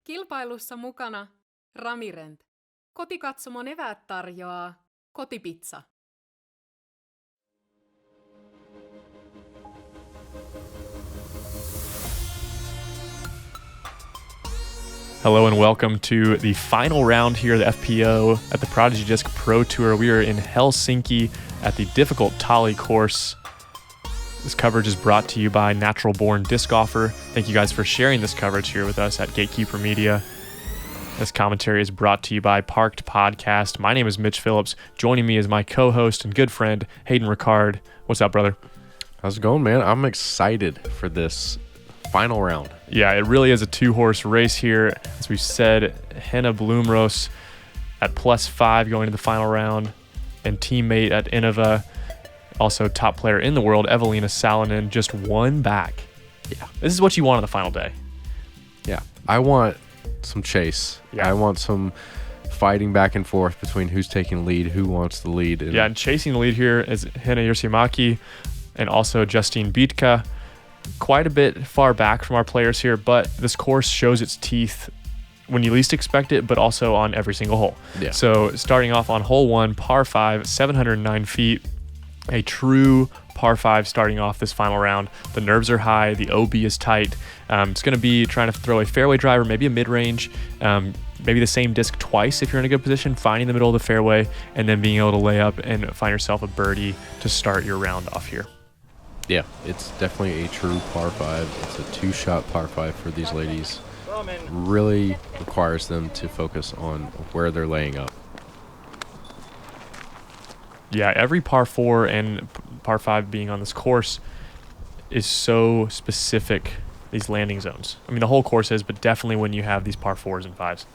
Kilpailussa mukana Ramirent. Kotikatsomon eväät tarjoaa Kotipizza. Hello and welcome to the final round here at the FPO at the Prodigy Disc Pro Tour. We are in Helsinki at the difficult Tali course. This coverage is brought to you by Natural Born Disc Golfer. Thank you guys for sharing this coverage here with us at Gatekeeper Media. This commentary is brought to you by Parked Podcast. My name is Mitch Phillips. Joining me is my co-host and good friend, Hayden Riccard. What's up, brother? How's it going, man? I'm excited for this final round. Yeah, it really is a two-horse race here. As we said, Henna Blomroos at +5 going to the final round, and teammate at Innova, also top player in the world, Eveliina Salonen, just one back. Yeah, this is what you want on the final day. Yeah, I want some chase. Yeah. I want some fighting back and forth between who's taking lead, who wants the lead. And chasing the lead here is Henna Hirsimäki and also Justine Bitka. Quite a bit far back from our players here, but this course shows its teeth when you least expect it, but also on every single hole. Yeah. So starting off on hole 1, par 5, 709 feet, a true par 5 starting off this final round. The nerves are high, the OB is tight. It's going to be trying to throw a fairway driver, maybe a mid-range, maybe the same disc twice if you're in a good position, finding the middle of the fairway, and then being able to lay up and find yourself a birdie to start your round off here. Yeah, it's definitely a true par 5. It's a two-shot par 5 for these ladies. Really requires them to focus on where they're laying up. Yeah, every par 4 and par 5 being on this course is so specific, these landing zones. I mean, the whole course is, but definitely when you have these par 4s and 5s.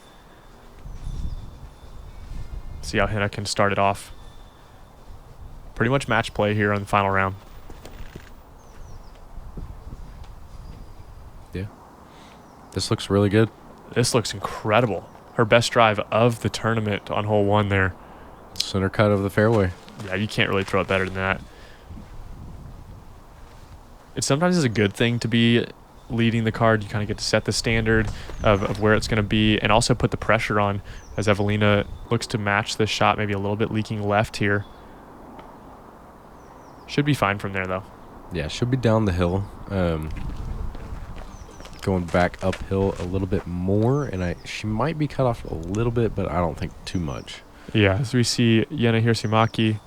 See how Henna can start it off. Pretty much match play here on the final round. Yeah. This looks really good. This looks incredible. Her best drive of the tournament on hole 1 there. Center cut of the fairway. Yeah, you can't really throw it better than that. It sometimes is a good thing to be leading the card. You kind of get to set the standard of where it's going to be and also put the pressure on as Eveliina looks to match this shot, maybe a little bit leaking left here. Should be fine from there, though. Yeah, should be down the hill. Going back uphill a little bit more, and she might be cut off a little bit, but I don't think too much. Yeah, as we see Jenna Hirsimäki.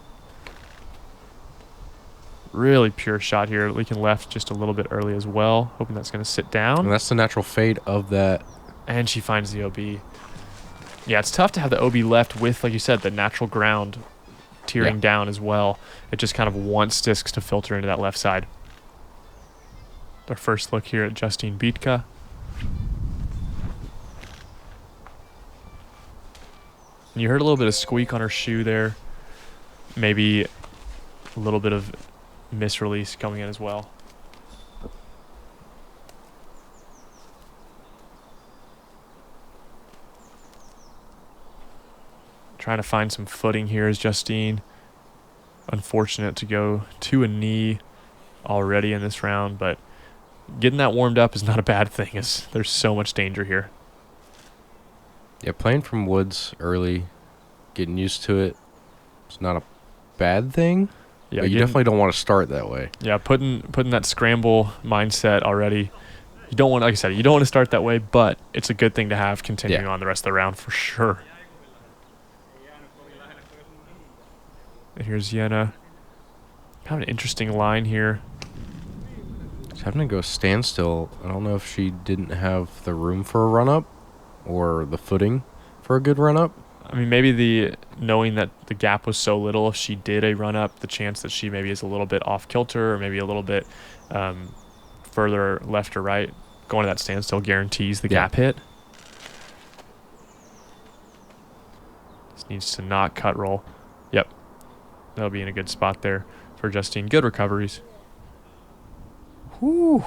Really pure shot here, leaking left just a little bit early as well. Hoping that's going to sit down. And that's the natural fade of that. And she finds the OB. Yeah, it's tough to have the OB left with, like you said, the natural ground tearing down as well. It just kind of wants discs to filter into that left side. Our first look here at Justine Bitka. And you heard a little bit of squeak on her shoe there. Maybe a little bit of misrelease coming in as well. Trying to find some footing here is Justine. Unfortunate to go to a knee already in this round, but getting that warmed up is not a bad thing as there's so much danger here. Yeah, playing from woods early, getting used to it, it's not a bad thing. Yeah, but you definitely don't want to start that way. Yeah, putting that scramble mindset already. You don't want, like I said, you don't want to start that way, but it's a good thing to have continuing on the rest of the round for sure. And here's Jenna. Kind of an interesting line here. She's having to go standstill. I don't know if she didn't have the room for a run-up or the footing for a good run-up. I mean, maybe knowing that the gap was so little, if she did a run-up, the chance that she maybe is a little bit off kilter or maybe a little bit further left or right, going to that standstill guarantees the gap hit. This needs to not cut roll. Yep. That'll be in a good spot there for Justine. Good recoveries. Whew.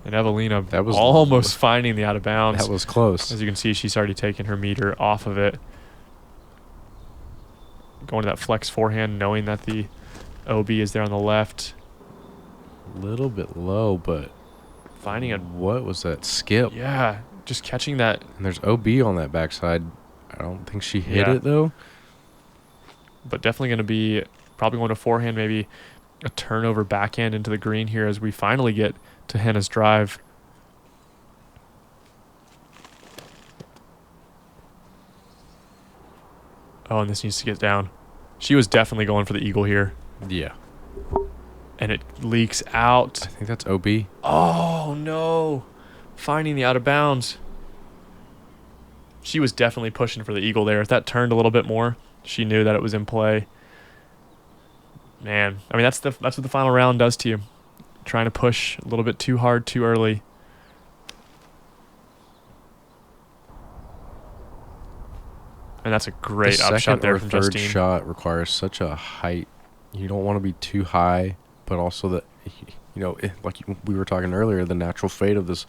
And Eveliina that was almost finding the out of bounds. That was close. As you can see, she's already taken her meter off of it. Going to that flex forehand, knowing that the OB is there on the left. A little bit low, but Finding a... What was that skip? Yeah. just catching that. And there's OB on that backside. I don't think she hit Yeah. it, though. But definitely going to be probably going to forehand, maybe a turnover backhand into the green here as we finally get to Henna's drive. Oh, and this needs to get down. She was definitely going for the eagle here. Yeah. And it leaks out. I think that's OB. Oh, no. Finding the out of bounds. She was definitely pushing for the eagle there. If that turned a little bit more, she knew that it was in play. Man, I mean, that's what the final round does to you. Trying to push a little bit too hard, too early. And that's a great upshot there from Justine. The third shot requires such a height. You don't want to be too high, but also that, like we were talking earlier, the natural fate of this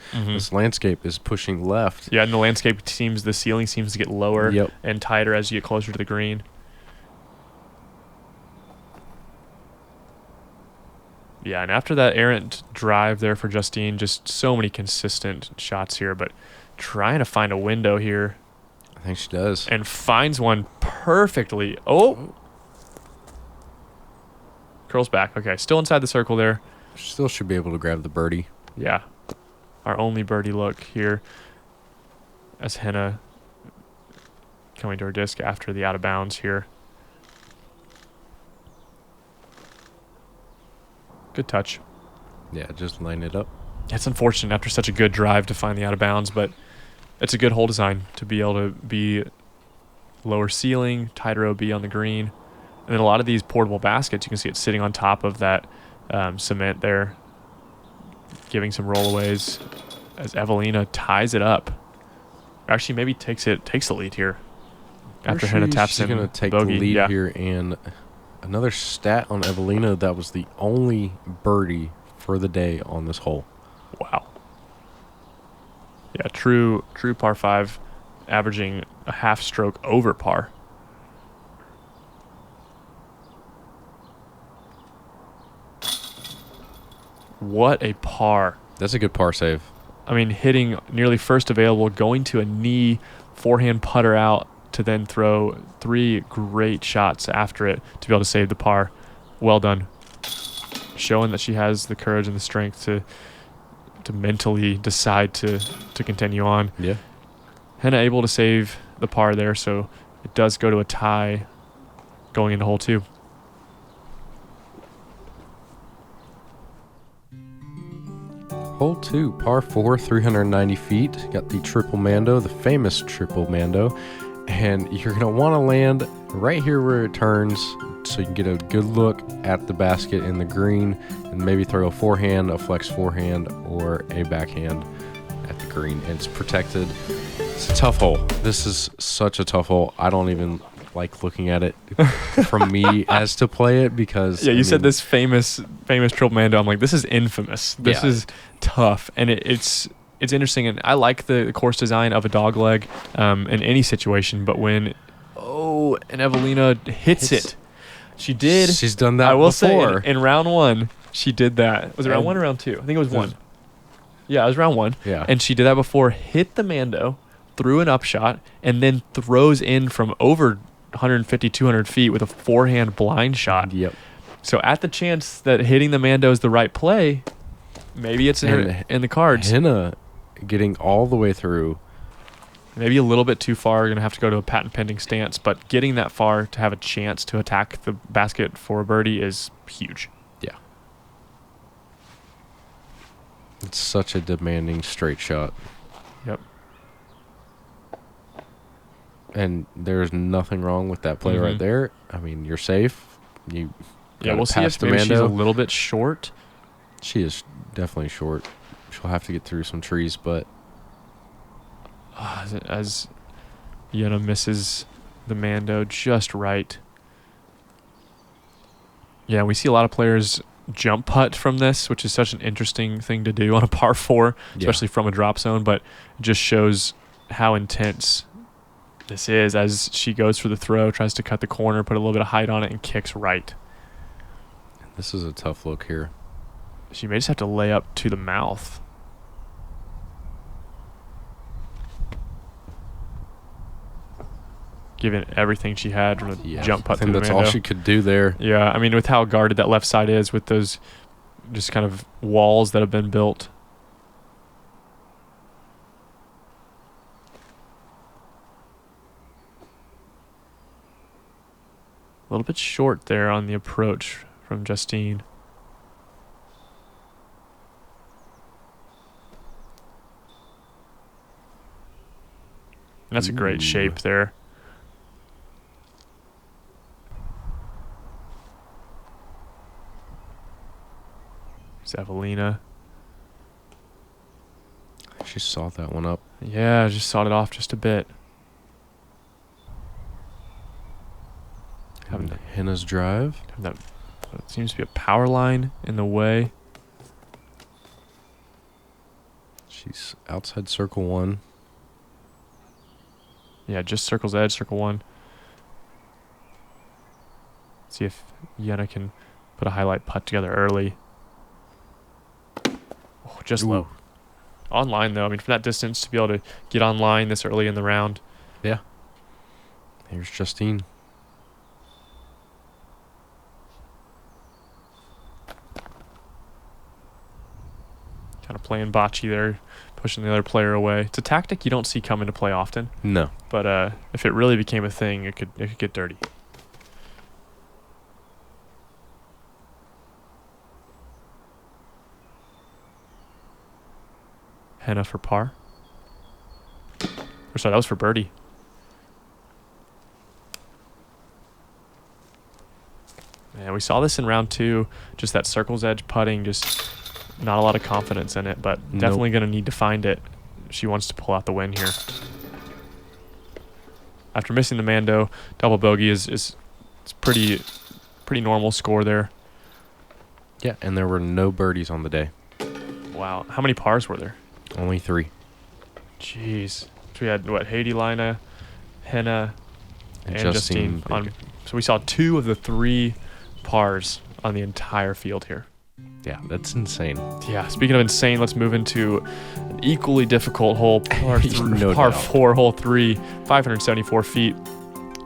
landscape is pushing left. Yeah, and the ceiling seems to get lower and tighter as you get closer to the green. Yeah, and after that errant drive there for Justine, just so many consistent shots here, but trying to find a window here. I think she does. And finds one perfectly. Oh! Curls back. Okay, still inside the circle there. Still should be able to grab the birdie. Yeah. Our only birdie look here as Henna coming to her disc after the out of bounds here. Good touch. Yeah, just line it up. It's unfortunate after such a good drive to find the out of bounds, but it's a good hole design to be able to be lower ceiling, tighter OB on the green. And then a lot of these portable baskets, you can see it sitting on top of that cement there, giving some rollaways as Eveliina ties it up. Actually, maybe takes the lead here after Henna taps in. She's going to take bogey. the lead here. And another stat on Eveliina, that was the only birdie for the day on this hole. Wow. Yeah, true par 5, averaging a half stroke over par. What a par. That's a good par save. I mean, hitting nearly first available, going to a knee, forehand putter out to then throw 3 great shots after it to be able to save the par. Well done. Showing that she has the courage and the strength to mentally decide to continue on. Yeah. Henna able to save the par there, so it does go to a tie going into hole 2. Hole 2, par 4, 390 feet. Got the triple mando, the famous triple mando. And you're going to want to land right here where it turns so you can get a good look at the basket in the green and maybe throw a forehand, a flex forehand, or a backhand at the green. And it's protected. It's a tough hole. This is such a tough hole. I don't even like looking at it from me as to play it because... Yeah, said this famous triple mando. I'm like, this is infamous. This is tough. And it's interesting. And I like the course design of a dog leg in any situation. But when... Oh, and Eveliina hits it. She did. She's done that I will before. say, in round 1, she did that. Was it round 1 or round 2? I think it was 1. Yeah, it was round 1. Yeah. And she did that before, hit the mando, threw an upshot, and then throws in from over 150, 200 feet with a forehand blind shot. Yep. So at the chance that hitting the mando is the right play, maybe it's in the cards. Henna getting all the way through. Maybe a little bit too far. You're going to have to go to a patent pending stance, but getting that far to have a chance to attack the basket for a birdie is huge. Yeah. It's such a demanding straight shot. Yep. And there's nothing wrong with that play right there. I mean, you're safe. We'll see if maybe she's a little bit short. She is definitely short. She'll have to get through some trees, but... As Jenna misses the mando just right. Yeah, we see a lot of players jump putt from this, which is such an interesting thing to do on a par 4, especially from a drop zone, but it just shows how intense this is as she goes for the throw, tries to cut the corner, put a little bit of height on it, and kicks right. This is a tough look here. She may just have to lay up to the mouth. giving everything she had from the jump putt. I think that's all she could do there. Yeah, I mean, with how guarded that left side is, with those just kind of walls that have been built. A little bit short there on the approach from Justine. And that's a great shape there. It's Eveliina. She saw that one up. Yeah, just sawed it off just a bit. Having Henna's drive. That seems to be a power line in the way. She's outside circle 1. Yeah, just circle's edge, circle 1. See if Jenna can put a highlight putt together early. Oh, just low. Online, though. I mean, from that distance, to be able to get online this early in the round. Yeah. Here's Justine. Kind of playing bocce there, pushing the other player away. It's a tactic you don't see come into play often. No. But if it really became a thing, it could get dirty. Henna for par. Or sorry, that was for birdie. Yeah, we saw this in round 2. Just that circle's edge putting, just not a lot of confidence in it, but definitely going to need to find it. She wants to pull out the win here. After missing the Mando, double bogey is pretty normal score there. Yeah, and there were no birdies on the day. Wow. How many pars were there? Only 3. Jeez. So we had, what, Eveliina, Henna, and Justine on. So we saw 2 of the 3 pars on the entire field here. Yeah, that's insane. Yeah, speaking of insane, let's move into an equally difficult hole, par 4, hole 3, 574 feet.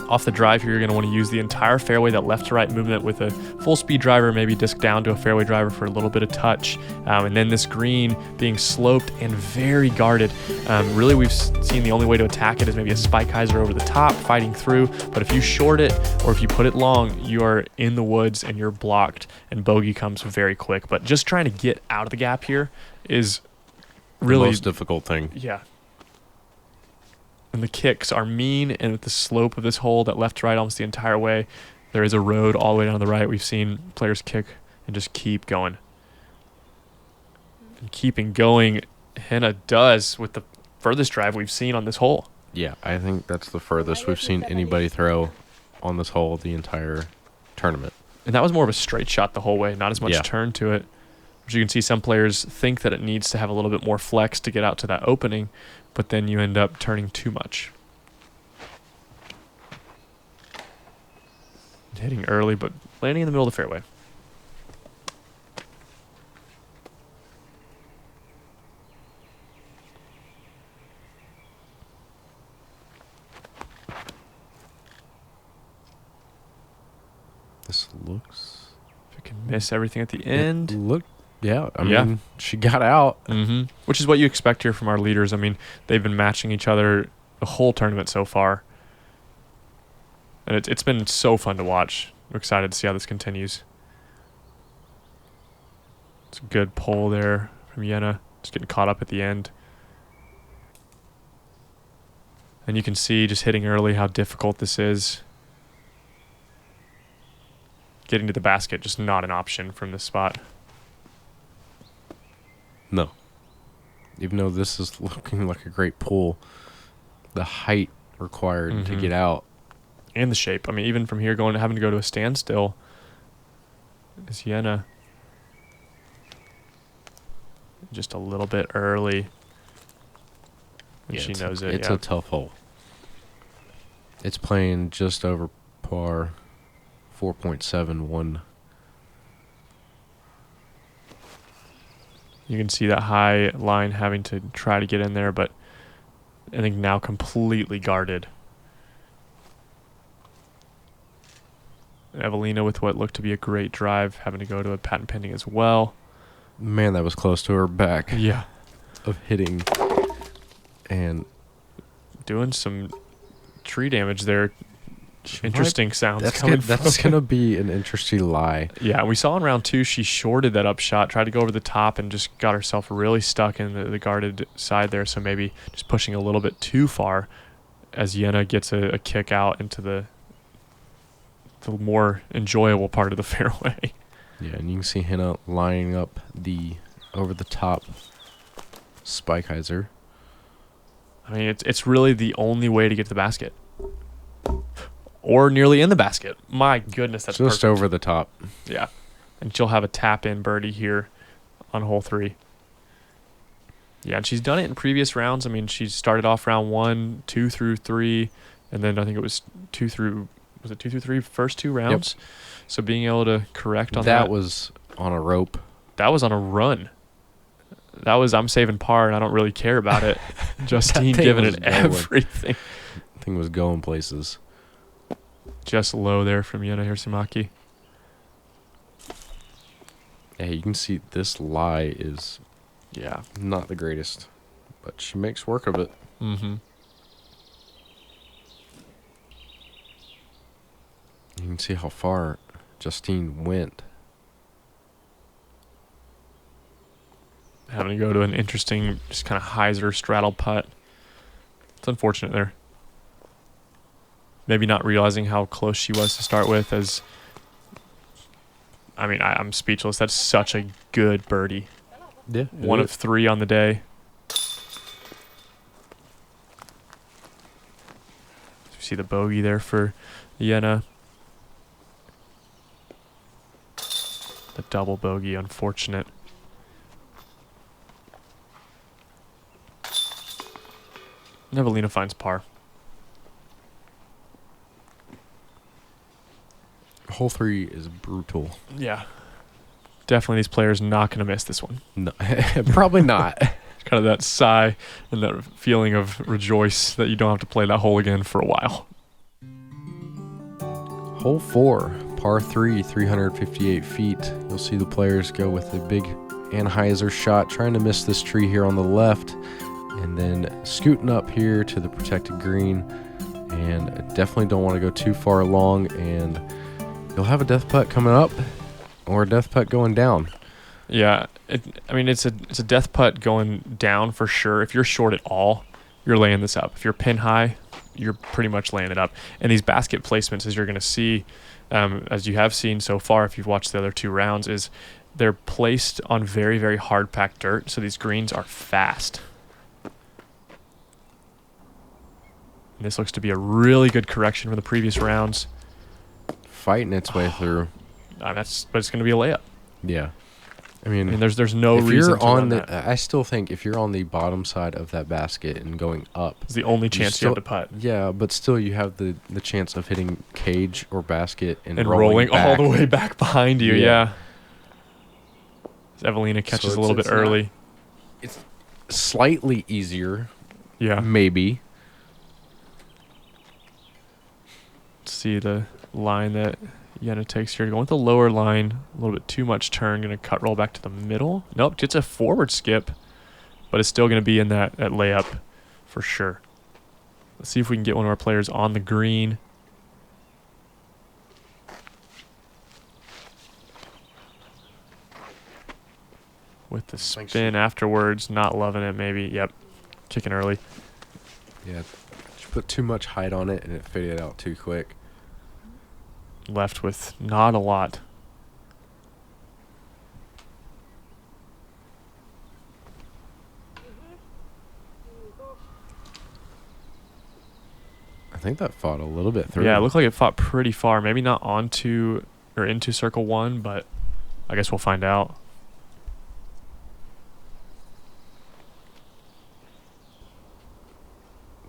Off the drive here, you're going to want to use the entire fairway, that left to right movement with a full speed driver, maybe disc down to a fairway driver for a little bit of touch. And then this green being sloped and very guarded. Really, we've seen the only way to attack it is maybe a spike hyzer over the top, fighting through. But if you short it or if you put it long, you are in the woods and you're blocked, and bogey comes very quick. But just trying to get out of the gap here is really the most difficult thing. Yeah. And the kicks are mean, and with the slope of this hole, that left to right almost the entire way, there is a road all the way down to the right. We've seen players kick and just keep going. And keeping going, Henna does with the furthest drive we've seen on this hole. Yeah, I think that's the furthest we've seen anybody throw on this hole the entire tournament. And that was more of a straight shot the whole way, not as much turn to it. Which you can see some players think that it needs to have a little bit more flex to get out to that opening, but then you end up turning too much. Hitting early, but landing in the middle of the fairway. This looks... If it can miss everything at the end. I mean, she got out. Which is what you expect here from our leaders. I mean, they've been matching each other the whole tournament so far. And it's been so fun to watch. We're excited to see how this continues. It's a good pull there from Jenna. Just getting caught up at the end. And you can see just hitting early how difficult this is. Getting to the basket, just not an option from this spot. No. Even though this is looking like a great pull, the height required to get out. And the shape. I mean, even from here having to go to a standstill is Jenna. Just a little bit early. And she knows it. It's a tough hole. It's playing just over par, 4.71. You can see that high line having to try to get in there, but I think now completely guarded. Eveliina with what looked to be a great drive, having to go to a patent pending as well. Man, that was close to her back Yeah. of hitting. And Doing some tree damage there. Interesting sounds that's coming that's going to be an interesting lie. Yeah, we saw in round 2 she shorted that up shot, tried to go over the top, and just got herself really stuck in the guarded side there. So maybe just pushing a little bit too far as Jenna gets a kick out into the more enjoyable part of the fairway. Yeah, and you can see Henna lining up the over-the-top spike hyzer. I mean, it's really the only way to get to the basket. Or nearly in the basket. My goodness, that's Just perfect. over the top. Yeah. And she'll have a tap-in birdie here on hole 3. Yeah, and she's done it in previous rounds. I mean, she started off round 1, 2 through 3, and then I think it was 2 through 3 first 2 rounds? Yep. So being able to correct on that. That was on a rope. That was on a run. That was, I'm saving par, and I don't really care about it. Justine giving it everything. That thing was going places. Just low there from Jenna Hirsimäki. Yeah, you can see this lie is Yeah. not the greatest, but she makes work of it. Mm-hmm. You can see how far Justine went. Having to go to an interesting, just kind of hyzer straddle putt. It's unfortunate there. Maybe not realizing how close she was to start with. I'm speechless. That's such a good birdie. Yeah. 1 of 3 on the day. You see the bogey there for Jenna. The double bogey, unfortunate. Eveliina finds par. Hole 3 is brutal. Yeah. Definitely these players not going to miss this one. No, probably not. Kind of that sigh and that feeling of rejoice that you don't have to play that hole again for a while. Hole 4, par 3, 358 feet. You'll see the players go with a big Anheuser shot, trying to miss this tree here on the left, and then scooting up here to the protected green. And definitely don't want to go too far along, and you'll have a death putt coming up or a death putt going down. Yeah, it's a death putt going down for sure. If you're short at all, you're laying this up. If you're pin high, you're pretty much laying it up. And these basket placements, as you're going to see, as you have seen so far if you've watched the other 2 rounds, is they're placed on very, very hard packed dirt, so these greens are fast. And this looks to be a really good correction from the previous rounds. Fighting its way through. But it's going to be a layup. Yeah. I mean, there's no if reason you're to on run the, that. I still think if you're on the bottom side of that basket and going up, It's the only chance you have to putt. Yeah, but still you have the chance of hitting cage or basket and rolling back. all the way back behind you. Yeah. Eveliina catches So a little bit early. It's slightly easier, Yeah. maybe. See the line that Jenna takes here. Going with the lower line, a little bit too much turn. Going to cut roll back to the middle. Nope, gets a forward skip, but it's still going to be in that layup for sure. Let's see if we can get one of our players on the green. With the spin afterwards, not loving it maybe. Yep, kicking early. Yeah, she put too much height on it and it faded out too quick. Left with not a lot. I think that fought a little bit through. Yeah, it looked like it fought pretty far. Maybe not onto or into circle 1, but I guess we'll find out.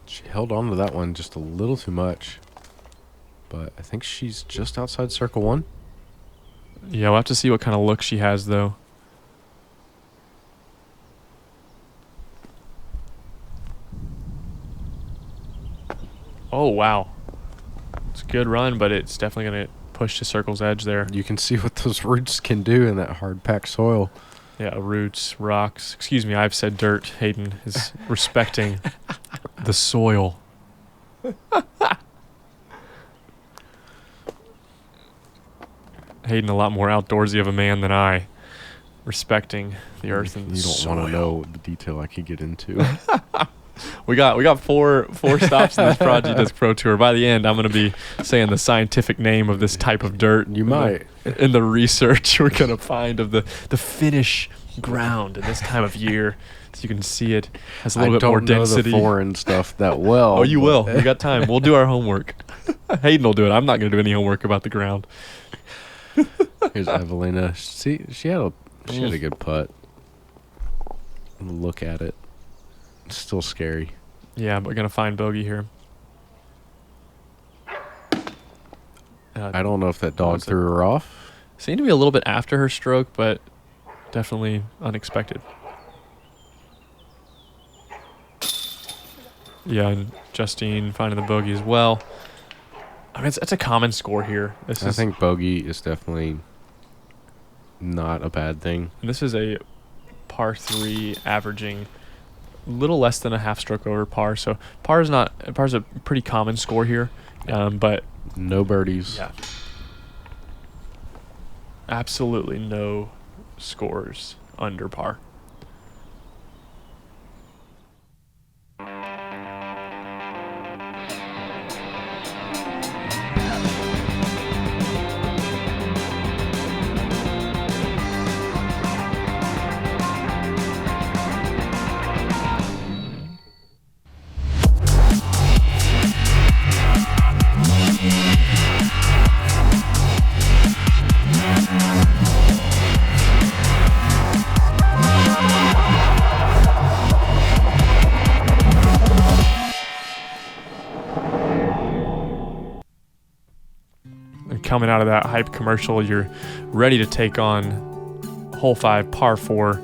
She held on to that one just a little too much. But I think she's just outside circle 1. Yeah, we'll have to see what kind of look she has, though. Oh, wow. It's a good run, but it's definitely going to push to circle's edge there. You can see what those roots can do in that hard-packed soil. Yeah, roots, rocks. Excuse me, I've said dirt. Hayden is respecting the soil. Hayden, a lot more outdoorsy of a man than I, respecting the earth and the You don't soil. want to know the detail I could get into. We got four stops in this Prodigy Disc Pro Tour. By the end, I'm going to be saying the scientific name of this type of dirt. You might. In the research we're going to find of the Finnish ground in this time of year. So you can see it has a little bit more density. I don't know the foreign stuff that well. Oh, you will. We got time. We'll do our homework. Hayden will do it. I'm not going to do any homework about the ground. Here's Eveliina. See, she had a good putt. Look at it. It's still scary. Yeah, but we're going to find bogey here. I don't know if that dog threw her off. Seemed to be a little bit after her stroke, but definitely unexpected. Yeah, and Justine finding the bogey as well. I mean, it's a common score here. I think bogey is definitely not a bad thing. And this is a par 3 averaging a little less than a half stroke over par. So par's a pretty common score here, but no birdies. yeah, absolutely no scores under par. Coming out of that hype commercial, you're ready to take on hole 5, par 4,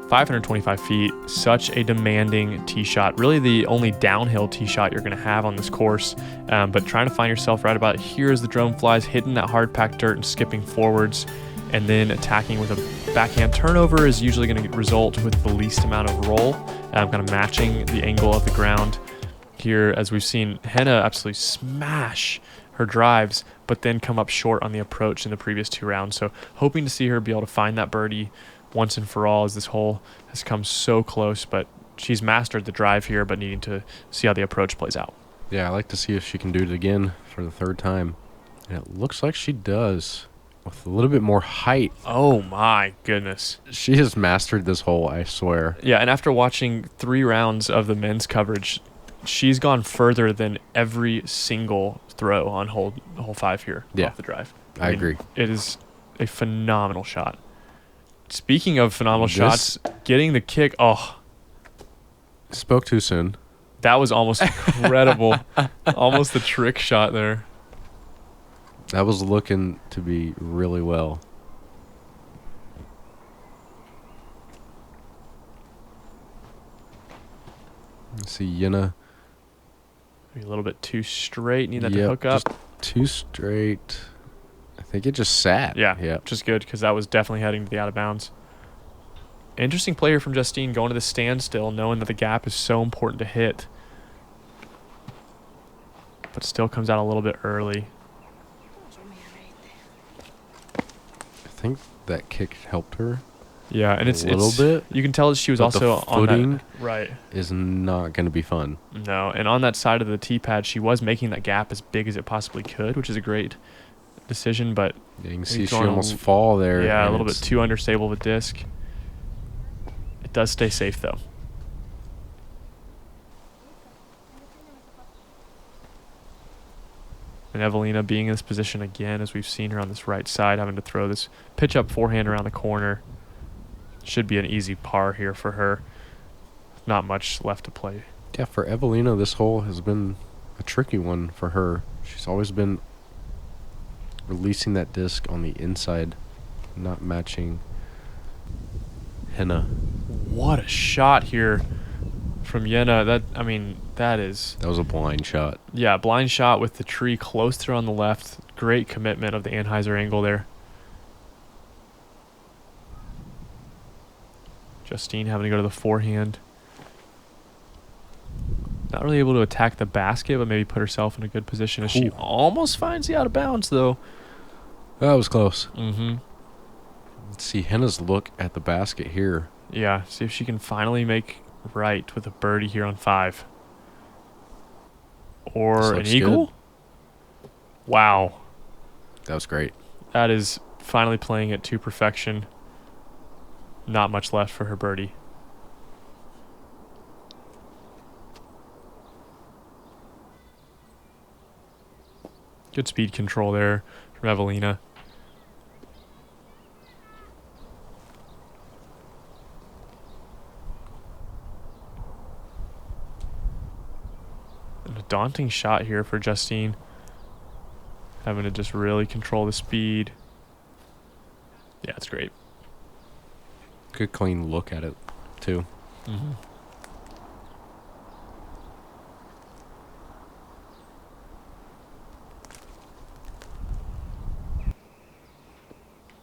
525 feet. Such a demanding tee shot. Really the only downhill tee shot you're going to have on this course. But trying to find yourself right about here as the drone flies, hitting that hard packed dirt and skipping forwards, and then attacking with a backhand turnover is usually going to result with the least amount of roll. Kind of matching the angle of the ground here, as we've seen Henna absolutely smash her drives, but then come up short on the approach in the previous 2 rounds. So hoping to see her be able to find that birdie once and for all, as this hole has come so close, but she's mastered the drive here, but needing to see how the approach plays out. Yeah, I like to see if she can do it again for the 3rd time. And it looks like she does, with a little bit more height. Oh my goodness. She has mastered this hole, I swear. Yeah, and after watching 3 rounds of the men's coverage, she's gone further than every single throw on hole 5 here off the drive. I agree. It is a phenomenal shot. Speaking of phenomenal shots, getting the kick, Spoke too soon. that was almost incredible. Almost the trick shot there. That was looking to be really well. Let's see, Jenna. Maybe a little bit too straight. Need that to hook up. Just too straight. I think it just sat. Yeah, Yep. which is good because that was definitely heading to the out of bounds. Interesting play here from Justine, going to the standstill, knowing that the gap is so important to hit. But still comes out a little bit early. I think that kick helped her. Yeah, and it's a little bit. You can tell that she was But also the on footing that. Right. is not going to be fun. No, and on that side of the tee pad, she was making that gap as big as it possibly could, which is a great decision, but Yeah, you can see he's she going almost fall there. yeah, a and little bit it's- too understable of a disc. It does stay safe, though. And Eveliina being in this position again, as we've seen her on this right side, having to throw this pitch up forehand around the corner. Should be an easy par here for her. Not much left to play. Yeah, for Eveliina, this hole has been a tricky one for her. She's always been releasing that disc on the inside, not matching Henna. What a shot here from Jenna. That, I mean, That was a blind shot. Yeah, blind shot with the tree close to her on the left. Great commitment of the Anheuser angle there. Justine having to go to the forehand. Not really able to attack the basket, but maybe put herself in a good position as she almost finds the out of bounds, though. That was close. Mm-hmm. Let's see Henna's look at the basket here. Yeah, see if she can finally make right with a birdie here on 5. Or an eagle? Good. Wow. That was great. That is finally playing it to perfection. Not much left for her birdie. Good speed control there from Eveliina. And a daunting shot here for Justine. Having to just really control the speed. Yeah, it's great. Good clean look at it, too. Mm-hmm.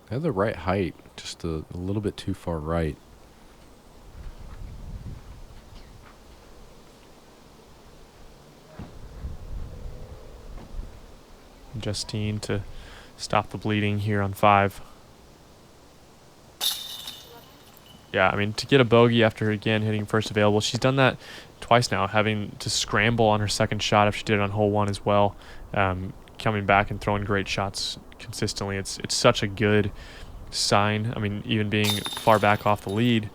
They have the right height, just a little bit too far right. Justine to stop the bleeding here on 5. Yeah, I mean, to get a bogey after, again, hitting first available. She's done that twice now, having to scramble on her second shot if she did it on hole 1 as well. Coming back and throwing great shots consistently. It's such a good sign. I mean, even being far back off the lead,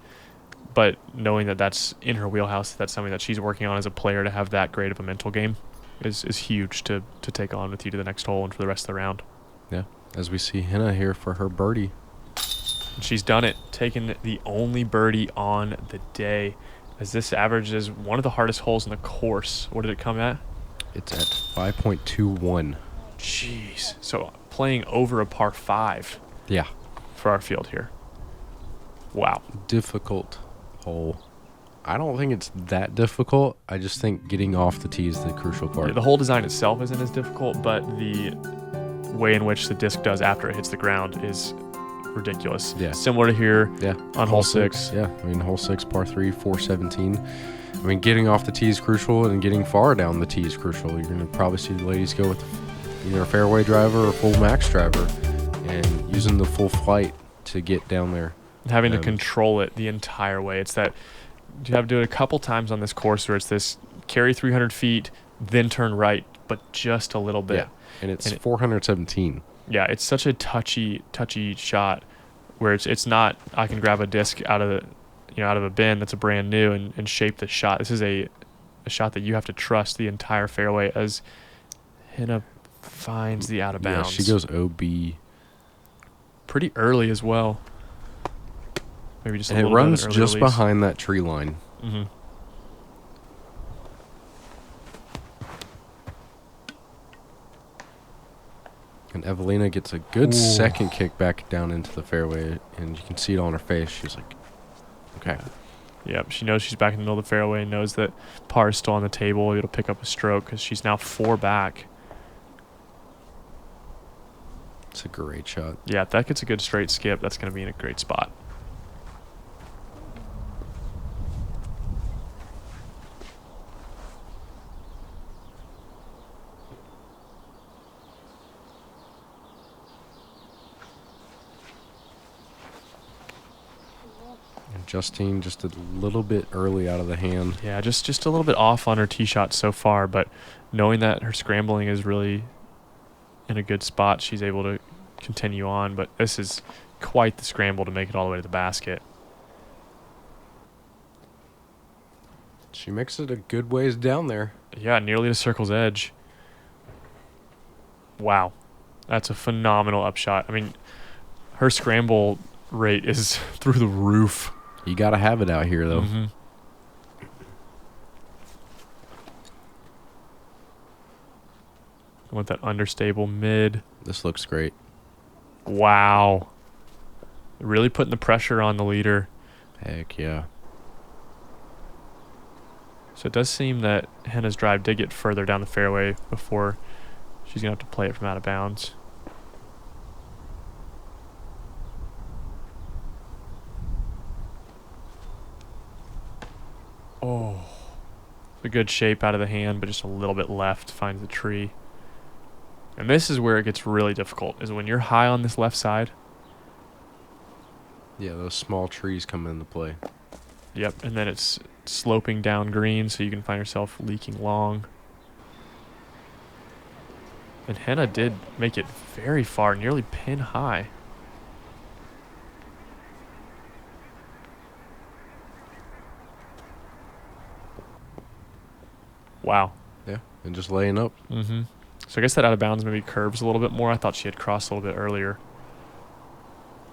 but knowing that that's in her wheelhouse, that's something that she's working on as a player, to have that great of a mental game is huge to take on with you to the next hole and for the rest of the round. Yeah, as we see Henna here for her birdie. And she's done it, taken the only birdie on the day, as this averages one of the hardest holes in the course. What did it come at? It's at 5.21. Jeez. So playing over a par 5. Yeah. For our field here. Wow. Difficult hole. I don't think it's that difficult. I just think getting off the tee is the crucial part. Yeah, the hole design itself isn't as difficult, but the way in which the disc does after it hits the ground is ridiculous. Yeah. Similar to here on hole 6. Yeah, I mean, hole 6, par 3, 417. I mean, getting off the tee is crucial, and getting far down the tee is crucial. You're going to probably see the ladies go with either a fairway driver or full max driver, and using the full flight to get down there. Having to control it the entire way. It's that you have to do it a couple times on this course where it's this carry 300 feet, then turn right, but just a little bit. Yeah, and it's 417. Yeah, it's such a touchy shot where it's not I can grab a disc out of a bin that's a brand new and shape the shot. This is a shot that you have to trust the entire fairway as Henna finds the out of bounds. Yeah, she goes OB. Pretty early as well. Maybe just a and little it runs bit just release. Behind that tree line. Mm-hmm. And Eveliina gets a good second kick back down into the fairway, and you can see it on her face. She's like, okay. Yep, she knows she's back in the middle of the fairway and knows that par is still on the table. It'll pick up a stroke because she's now 4 back. It's a great shot. Yeah, if that gets a good straight skip, that's going to be in a great spot. Justine just a little bit early out of the hand. Yeah, just a little bit off on her tee shot so far, but knowing that her scrambling is really in a good spot, she's able to continue on. But this is quite the scramble to make it all the way to the basket. She makes it a good ways down there. Yeah, nearly to circle's edge. Wow. That's a phenomenal upshot. I mean, her scramble rate is through the roof. You got to have it out here, though. Mm-hmm. I want that understable mid. This looks great. Wow. Really putting the pressure on the leader. Heck yeah. So it does seem that Henna's drive did get further down the fairway before she's going to have to play it from out of bounds. Oh, a good shape out of the hand, but just a little bit left, finds the tree. And this is where it gets really difficult, is when you're high on this left side. Yeah, those small trees come into play. Yep, and then it's sloping down green, so you can find yourself leaking long. And Henna did make it very far, nearly pin high. Wow. Yeah, and just laying up. Mm-hmm. So I guess that out of bounds maybe curves a little bit more. I thought she had crossed a little bit earlier.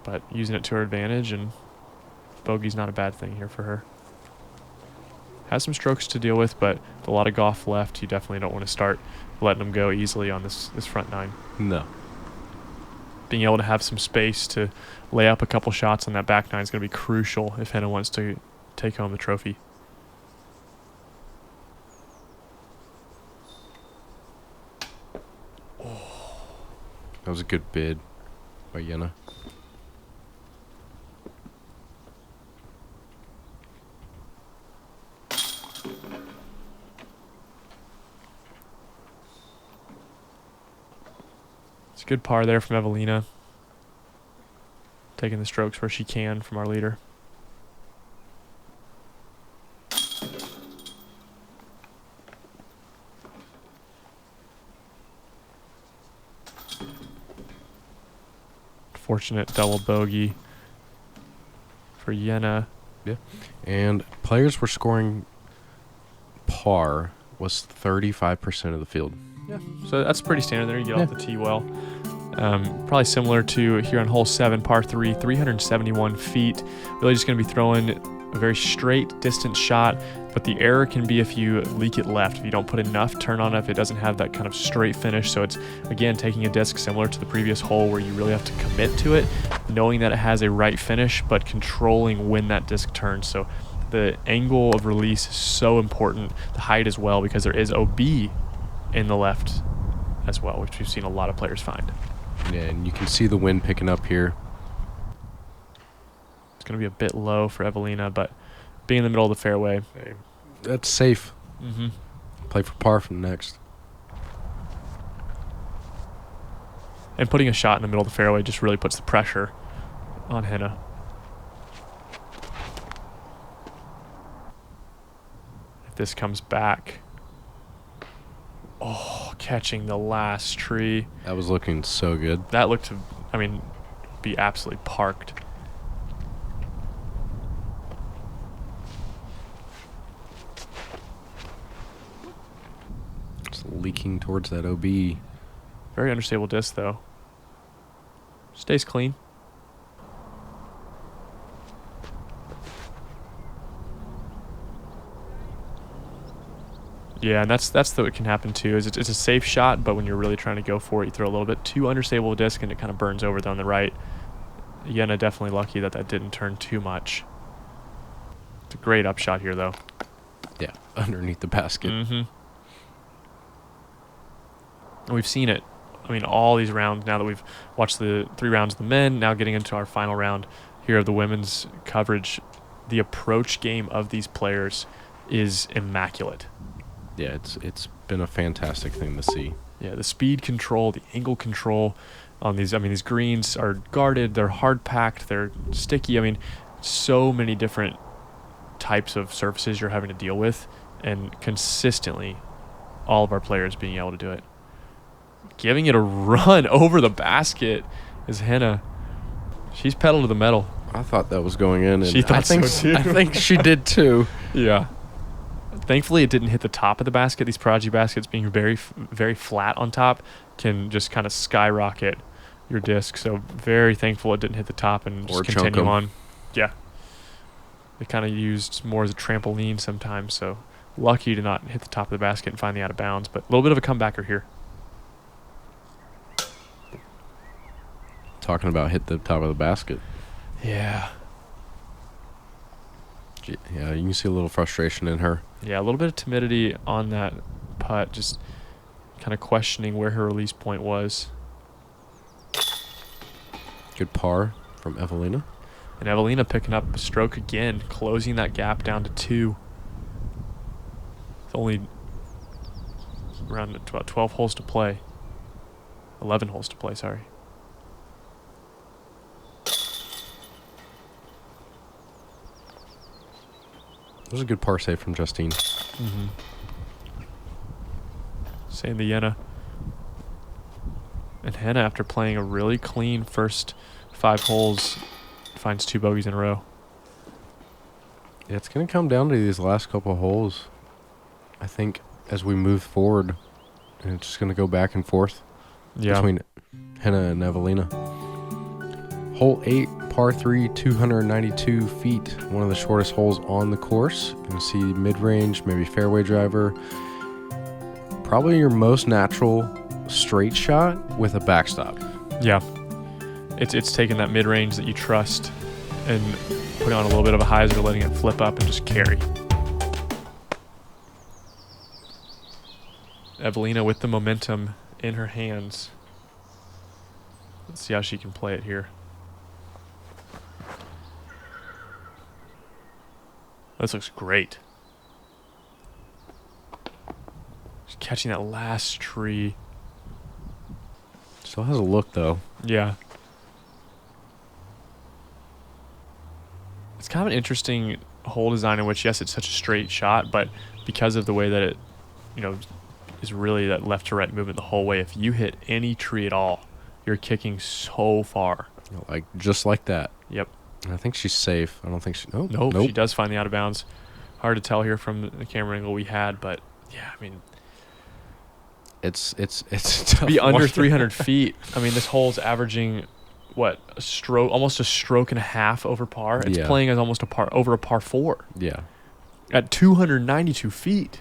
But using it to her advantage, and bogey's not a bad thing here for her. Has some strokes to deal with, but with a lot of golf left, you definitely don't want to start letting them go easily on this front nine. No. Being able to have some space to lay up a couple shots on that back nine is going to be crucial if Henna wants to take home the trophy. That was a good bid by Jenna. It's a good par there from Eveliina. Taking the strokes where she can from our leader. Fortunate double bogey for Jenna. Yeah. And players were scoring par was 35% of the field. Yeah, so that's pretty standard there. You get off the tee well. Probably similar to here on hole 7, par 3, 371 feet. Really just going to be throwing a very straight, distant shot, but the error can be if you leak it left. If you don't put enough turn on it, if it doesn't have that kind of straight finish. So it's, again, taking a disc similar to the previous hole where you really have to commit to it, knowing that it has a right finish, but controlling when that disc turns. So the angle of release is so important, the height as well, because there is OB in the left as well, which we've seen a lot of players find. Yeah, and you can see the wind picking up here. It's going to be a bit low for Eveliina, but being in the middle of the fairway. That's safe. Mm-hmm. Play for par from next. And putting a shot in the middle of the fairway just really puts the pressure on Henna. If this comes back. Oh, catching the last tree. That was looking so good. That looked to, I mean, be absolutely parked. It's leaking towards that OB. Very understable disc, though. Stays clean. Yeah, and that's what can happen too. Is it's a safe shot, but when you're really trying to go for it, you throw a little bit too unstable a disc, and it kind of burns over on the right. Jenna definitely lucky that didn't turn too much. It's a great upshot here, though. Yeah, underneath the basket. Mm-hmm. And we've seen it. I mean, all these rounds now that we've watched the 3 rounds of the men, now getting into our final round here of the women's coverage, the approach game of these players is immaculate. Yeah, it's been a fantastic thing to see. Yeah, the speed control, the angle control on these. I mean, these greens are guarded, they're hard packed, they're sticky. I mean, so many different types of surfaces you're having to deal with, and consistently all of our players being able to do it. Giving it a run over the basket is Henna. She's pedal to the metal. I thought that was going in, and She thought I think so, too. I think she did too. Yeah. Thankfully, it didn't hit the top of the basket. These Prodigy baskets being very, very flat on top can just kind of skyrocket your disc. So very thankful it didn't hit the top and just Or chunk continue 'em. on. Yeah. They kind of used more as a trampoline sometimes. So lucky to not hit the top of the basket and find the out of bounds. But a little bit of a comebacker here. Talking about hit the top of the basket. Yeah. Yeah, you can see a little frustration in her. Yeah, a little bit of timidity on that putt, just kind of questioning where her release point was. Good par from Eveliina. And Eveliina picking up a stroke again, closing that gap down to 2. It's only around about 12 holes to play. 11 holes to play, sorry. That was a good par save from Justine. Mm-hmm. Same to Jenna. And Henna, after playing a really clean first 5 holes, finds 2 bogeys in a row. Yeah, it's going to come down to these last couple of holes. I think as we move forward, and it's just going to go back and forth between Henna and Eveliina. Hole 8, par 3, 292 feet. One of the shortest holes on the course. You can see mid-range, maybe fairway driver. Probably your most natural straight shot with a backstop. Yeah. It's taking that mid-range that you trust and putting on a little bit of a hyzer, letting it flip up and just carry. Eveliina with the momentum in her hands. Let's see how she can play it here. This looks great. Just catching that last tree. Still has a look, though. Yeah. It's kind of an interesting hole design in which, yes, it's such a straight shot, but because of the way that it, is really that left to right movement the whole way, if you hit any tree at all, you're kicking so far. Just like that. Yep. I think she's safe. I don't think she... Nope. She does find the out of bounds. Hard to tell here from the camera angle we had, but yeah, I mean... It's tough. Be under 300 feet. I mean, this hole's averaging, almost a stroke and a half over par. It's playing as almost over a par 4. Yeah. At 292 feet.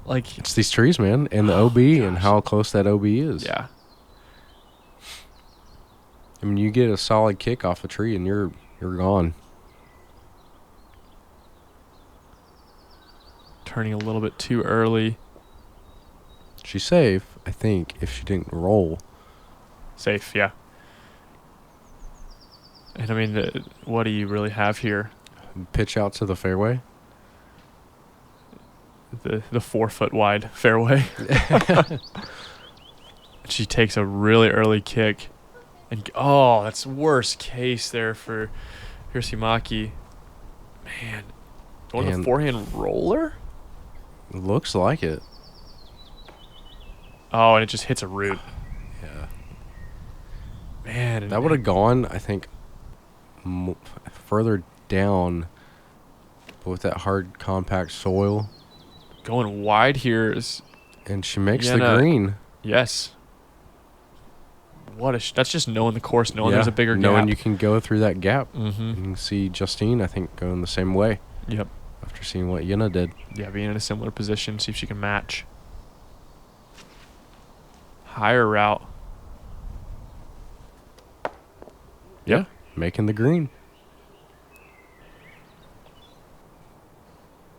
Like... It's these trees, man, and the OB and how close that OB is. Yeah. I mean, you get a solid kick off a tree and you're gone. Turning a little bit too early. She's safe, I think, if she didn't roll. Safe, yeah. And I mean, what do you really have here? Pitch out to the fairway. The 4-foot wide fairway. She takes a really early kick. And that's worst case there for Hirsimäki. Man, going to the forehand roller? Looks like it. Oh, and it just hits a root. Yeah. Man. That would have gone, I think, further down. But with that hard, compact soil. Going wide here is... And she makes the green. Yes. That's just knowing the course, knowing there's a bigger gap. Knowing you can go through that gap. Mm-hmm. You can see Justine, I think, going the same way. Yep. After seeing what Jenna did. Yeah, being in a similar position, see if she can match. Higher route. Yeah. Making the green.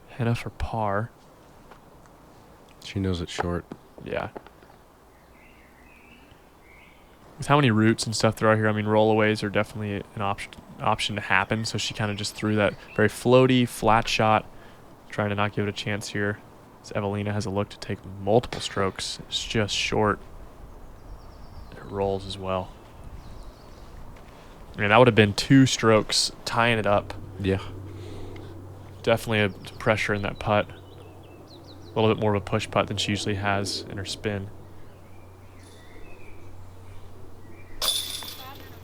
Henna for par. She knows it's short. Yeah. With how many roots and stuff there are here, I mean, rollaways are definitely an option to happen. So she kind of just threw that very floaty, flat shot, trying to not give it a chance here. As Eveliina has a look to take multiple strokes. It's just short. It rolls as well. I mean, that would have been 2 strokes tying it up. Yeah. Definitely a pressure in that putt. A little bit more of a push putt than she usually has in her spin.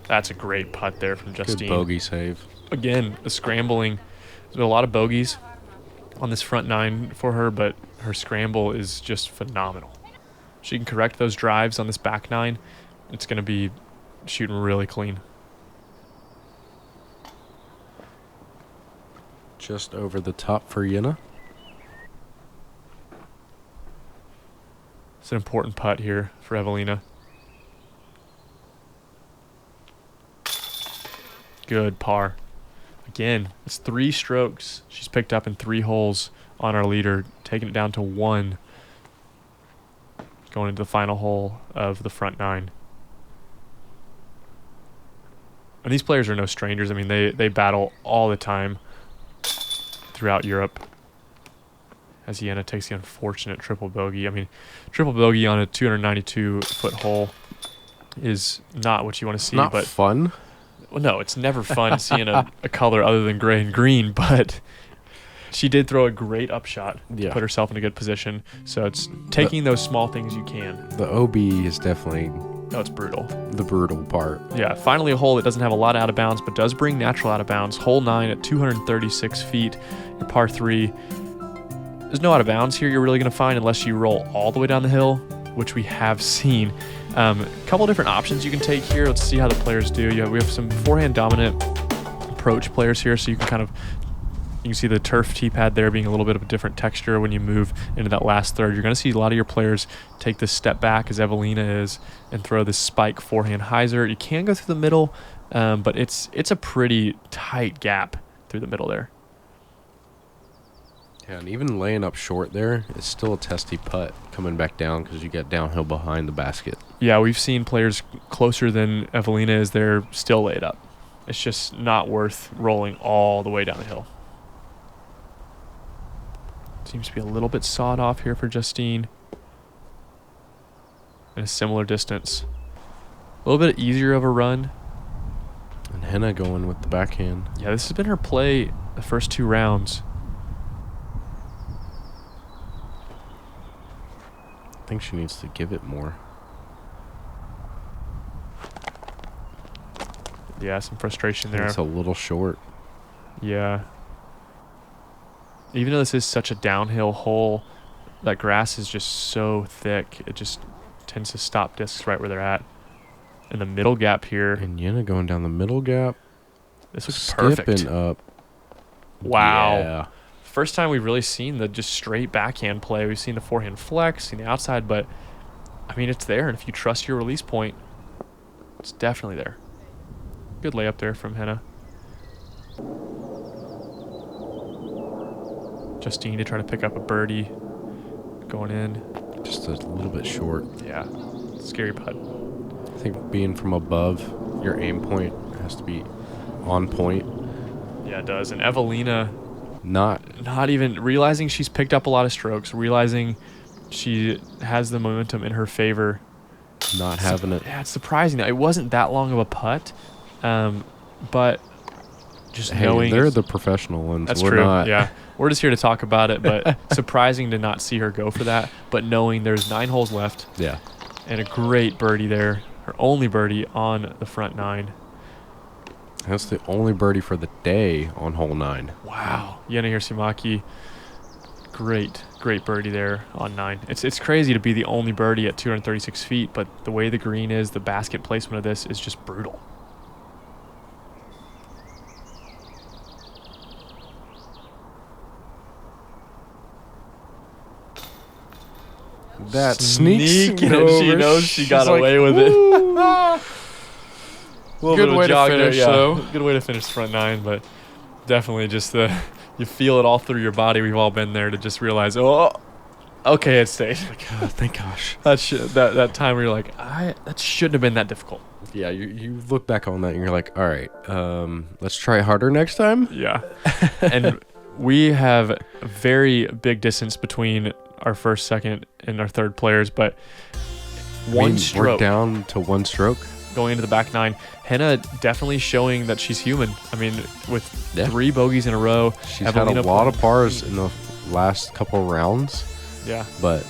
That's a great putt there from Justine. Good bogey save. Again, the scrambling. There's been a lot of bogeys on this front 9 for her, but her scramble is just phenomenal. She can correct those drives on this back 9. It's going to be shooting really clean. Just over the top for Jenna. It's an important putt here for Eveliina. Good par. Again, it's 3 strokes she's picked up in 3 holes on our leader, taking it down to 1 going into the final hole of the front 9. And these players are no strangers. I mean, they battle all the time throughout Europe. As Jenna takes the unfortunate triple bogey. I mean, triple bogey on a 292-foot hole is not what you want to see. Not but fun. Well, no, it's never fun seeing a color other than gray and green, but she did throw a great upshot to put herself in a good position. So it's taking those small things you can. The OB is definitely... Oh, it's brutal. The brutal part. Yeah, finally a hole that doesn't have a lot of out of bounds, but does bring natural out of bounds. Hole 9 at 236 feet, your par 3. There's no out of bounds here you're really going to find unless you roll all the way down the hill, which we have seen. A couple different options you can take here. Let's see how the players do. We have some forehand dominant approach players here, so you can see the turf tee pad there being a little bit of a different texture when you move into that last third. You're going to see a lot of your players take this step back, as Eveliina is, and throw this spike forehand hyzer. You can go through the middle, but it's a pretty tight gap through the middle there. Yeah, and even laying up short there, it's still a testy putt coming back down because you get downhill behind the basket. Yeah, we've seen players closer than Eveliina is there still laid up. It's just not worth rolling all the way down the hill. Seems to be a little bit sawed off here for Justine. And a similar distance. A little bit easier of a run. And Henna going with the backhand. Yeah, this has been her play the first 2 rounds. I think she needs to give it more. Yeah, some frustration there. It's a little short. Yeah. Even though this is such a downhill hole, that grass is just so thick. It just tends to stop discs right where they're at. And the middle gap here. And Jenna going down the middle gap. This was perfect. Skipping up. Wow. Yeah. First time we've really seen the just straight backhand play. We've seen the forehand flex, seen the outside, but I mean, it's there. And if you trust your release point, it's definitely there. Good layup there from Henna. Justine to try to pick up a birdie going in. Just a little bit short. Yeah, scary putt. I think being from above, your aim point has to be on point. Yeah, it does. And Eveliina Not even realizing she's picked up a lot of strokes, realizing she has the momentum in her favor. Not having it. Yeah, it's surprising. It wasn't that long of a putt, but just Hey, knowing they're the professional ones. that's We're true. not. Yeah, we're just here to talk about it, but surprising to not see her go for that. But knowing there's 9 holes left, Yeah. and a great birdie there, her only birdie on the front 9. That's the only birdie for the day on hole 9. Wow, Jenna Hirsimäki, great birdie there on 9. It's crazy to be the only birdie at 236 feet, but the way the green is, the basket placement of this is just brutal. That sneaks Sneaking it. over. She knows she got She's like, away with it. Good way to finish, though. Good way to finish front 9, but definitely just you feel it all through your body. We've all been there to just realize, oh, okay, it stayed. God, thank gosh. That time where you're like, that shouldn't have been that difficult. Yeah, you look back on that and you're like, all right, let's try harder next time. Yeah. And we have a very big distance between our first, second, and our third players, but one stroke. We're down to 1 stroke. Going into the back 9. Henna definitely showing that she's human. I mean, with 3 bogeys in a row. She's had a lot of pars in the last couple rounds. Yeah. But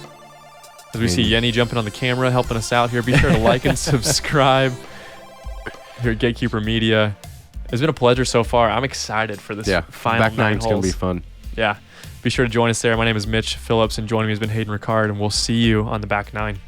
as we see Yenny jumping on the camera, helping us out here. Be sure to like and subscribe here at Gatekeeper Media. It's been a pleasure so far. I'm excited for this final back 9 nine's holes. going to be fun. Yeah. Be sure to join us there. My name is Mitch Phillips, and joining me has been Hayden Riccard, and we'll see you on the back 9.